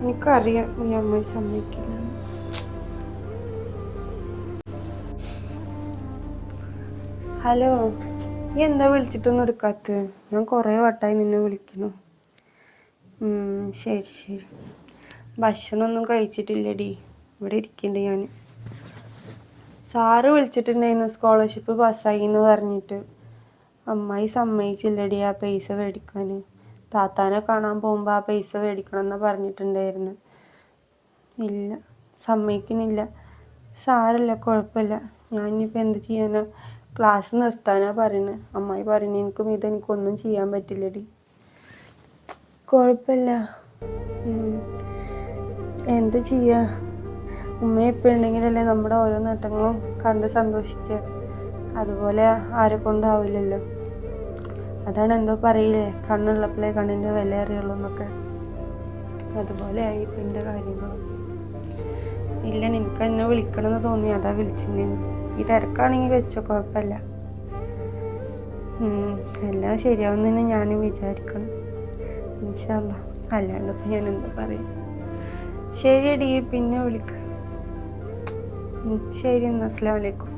എനിക്കറിയാം ഈ അമ്മ സമ്മതിക്കില്ല. ഹലോ, നീ എന്താ വിളിച്ചിട്ടൊന്നും എടുക്കാത്ത? ഞാൻ കുറേ വട്ടമായി നിന്നെ വിളിക്കുന്നു. ശരി ശരി. ഭക്ഷണമൊന്നും കഴിച്ചിട്ടില്ലടി, ഇവിടെ ഇരിക്കുന്നുണ്ട് ഞാൻ. സാറ് വിളിച്ചിട്ടുണ്ടായിരുന്നു സ്കോളർഷിപ്പ് പാസ്സായി എന്ന് പറഞ്ഞിട്ട്. അമ്മായി സമ്മതിച്ചില്ലടി ആ പൈസ മേടിക്കാൻ. താത്താനെ കാണാൻ പോകുമ്പോൾ ആ പൈസ മേടിക്കണം എന്ന് പറഞ്ഞിട്ടുണ്ടായിരുന്നു. ഇല്ല, സമ്മതിക്കുന്നില്ല. സാരല്ല, കുഴപ്പമില്ല. ഞാൻ ഇനിയിപ്പോൾ എന്ത് ചെയ്യാനാ? ക്ലാസ് നിർത്താനാ പറയുന്നത്. അമ്മായി പറയുന്നത് എനിക്കൊന്നും ചെയ്യാൻ പറ്റില്ലടി. കുഴപ്പമില്ല, എന്ത് ചെയ്യാ? ഉമ്മയും ഇപ്പം ഉണ്ടെങ്കിലല്ലേ നമ്മുടെ ഓരോ നേട്ടങ്ങളും കണ്ട് സന്തോഷിക്കുക. അതുപോലെ ആരെ കൊണ്ടാവില്ലല്ലോ. അതാണ് എന്തോ പറയില്ലേ, കണ്ണുള്ളപ്പോഴേ കണ്ണിൻ്റെ വില അറിയുള്ളൂ എന്നൊക്കെ. അതുപോലെ ആയി ഇപ്പം എൻ്റെ കാര്യങ്ങൾ. ഇല്ല, നിനക്ക് എന്നെ വിളിക്കണമെന്ന് തോന്നി, അതാ വിളിച്ചിട്ടുണ്ടെന്ന്. ഈ തിരക്കാണെങ്കിൽ വെച്ചോ, കുഴപ്പമില്ല. എല്ലാം ശരിയാവുന്നതിന് ഞാനും വിചാരിക്കണം, ഇൻഷാ അല്ലാ. അല്ലാണ്ട് ഇപ്പം ഞാൻ എന്താ പറയും. ശരിയടി, പിന്നെ വിളിക്കാം. ശരി എന്നാൽ, അസ്സലാമു അലൈക്കും.